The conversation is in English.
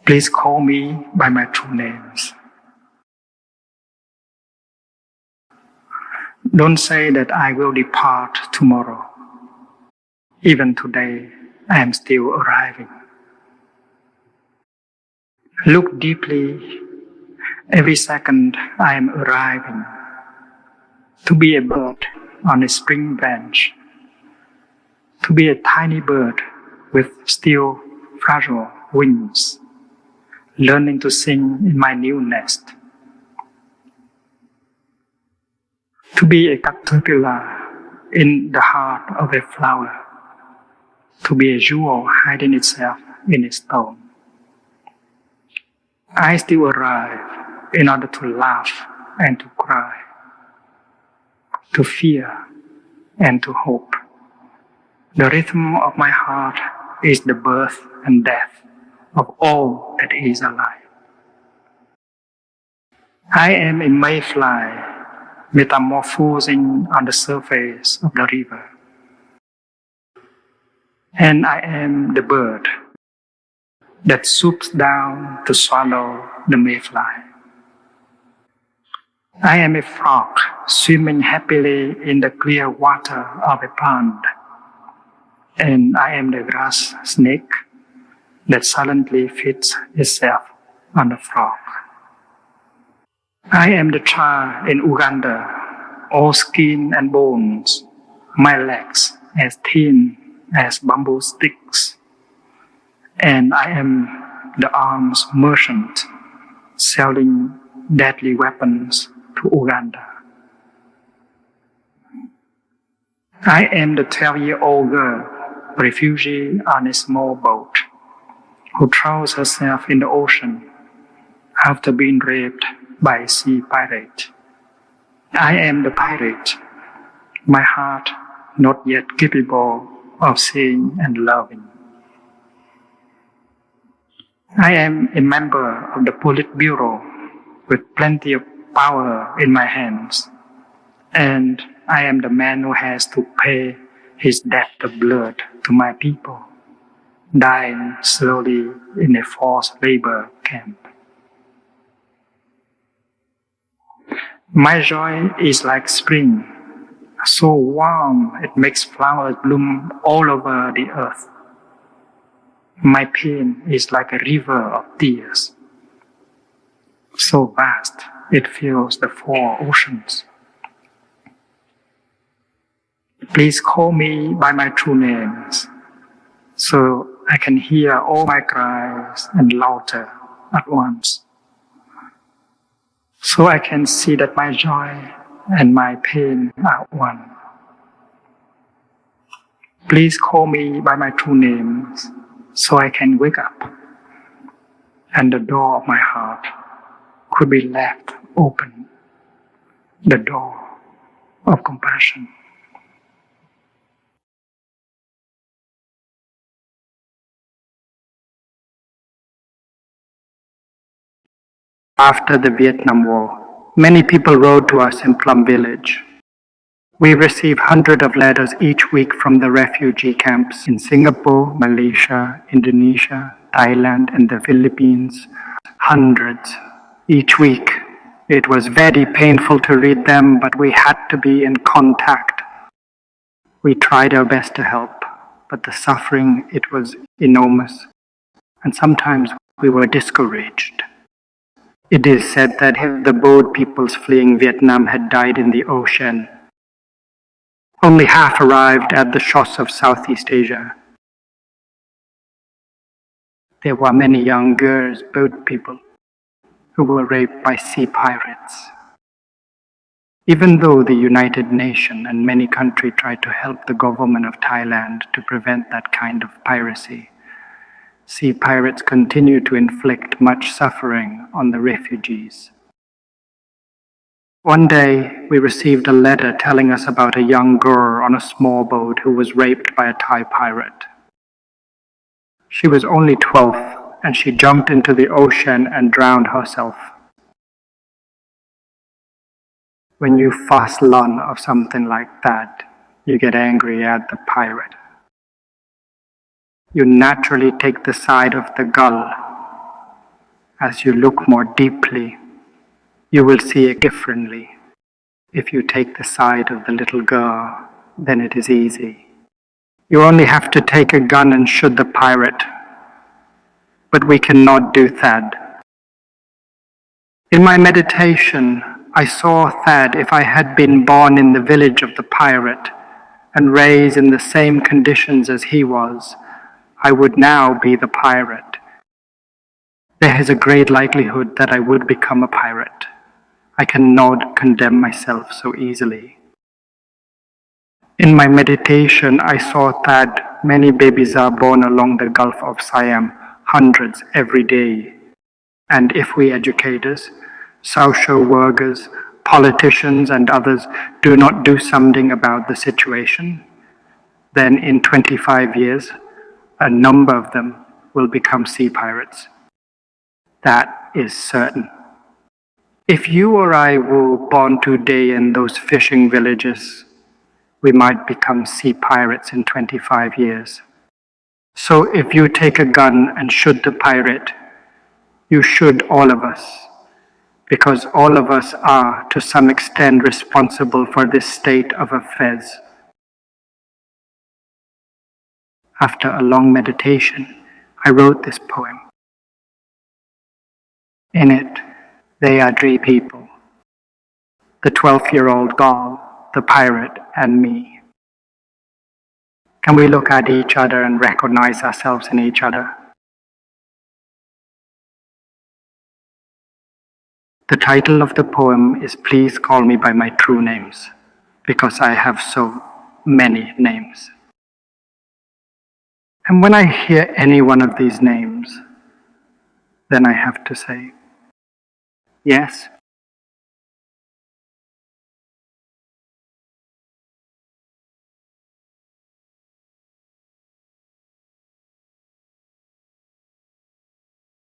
Please call me by my true names. Don't say that I will depart tomorrow. Even today, I am still arriving. Look deeply. Every second I am arriving. To be a bird on a spring branch. To be a tiny bird with still fragile wings, learning to sing in my new nest. To be a caterpillar in the heart of a flower. To be a jewel hiding itself in a stone. I still arrive in order to laugh and to cry, to fear and to hope. The rhythm of my heart is the birth and death of all that is alive. I am a mayfly metamorphosing on the surface of the river. And I am the bird that swoops down to swallow the mayfly. I am a frog swimming happily in the clear water of a pond. And I am the grass snake that silently feeds itself on the frog. I am the child in Uganda, all skin and bones, my legs as thin as bamboo sticks. And I am the arms merchant selling deadly weapons to Uganda. I am the 12-year-old girl, refugee on a small boat, who throws herself in the ocean after being raped by a sea pirate. I am the pirate, my heart not yet capable of seeing and loving. I am a member of the Politburo with plenty of power in my hands, and I am the man who has to pay his debt of blood to my people, dying slowly in a forced labor camp. My joy is like spring, so warm it makes flowers bloom all over the earth. My pain is like a river of tears, so vast it fills the 4 oceans. Please call me by my true names, so I can hear all my cries and laughter at once. So I can see that my joy and my pain are one. Please call me by my true names, so I can wake up, and the door of my heart could be left open, the door of compassion. After the Vietnam War, many people wrote to us in Plum Village. We received hundreds of letters each week from the refugee camps in Singapore, Malaysia, Indonesia, Thailand, and the Philippines. Hundreds each week. It was very painful to read them, but we had to be in contact. We tried our best to help, but the suffering, it was enormous, and sometimes we were discouraged. It is said that if the boat peoples fleeing Vietnam had died in the ocean, only half arrived at the shores of Southeast Asia. There were many young girls, boat people, who were raped by sea pirates. Even though the United Nations and many countries tried to help the government of Thailand to prevent that kind of piracy, sea pirates continue to inflict much suffering on the refugees. One day, we received a letter telling us about a young girl on a small boat who was raped by a Thai pirate. She was only 12, and she jumped into the ocean and drowned herself. When you fast learn of something like that, you get angry at the pirate. You naturally take the side of the gull, as you look more deeply, you will see it differently. If you take the side of the little girl, then it is easy. You only have to take a gun and shoot the pirate. But we cannot do that. In my meditation, I saw that if I had been born in the village of the pirate and raised in the same conditions as he was, I would now be the pirate. There is a great likelihood that I would become a pirate. I cannot condemn myself so easily. In my meditation, I saw that many babies are born along the Gulf of Siam, hundreds every day. And if we educators, social workers, politicians and others do not do something about the situation, then in 25 years, a number of them will become sea pirates. That is certain. If you or I were born today in those fishing villages, we might become sea pirates in 25 years. So if you take a gun and shoot the pirate, you should all of us, because all of us are to some extent responsible for this state of affairs. After a long meditation, I wrote this poem. In it, there are three people: the 12-year-old girl, the pirate, and me. Can we look at each other and recognize ourselves in each other? The title of the poem is Please Call Me by My True Names, because I have so many names. And when I hear any one of these names, then I have to say, yes,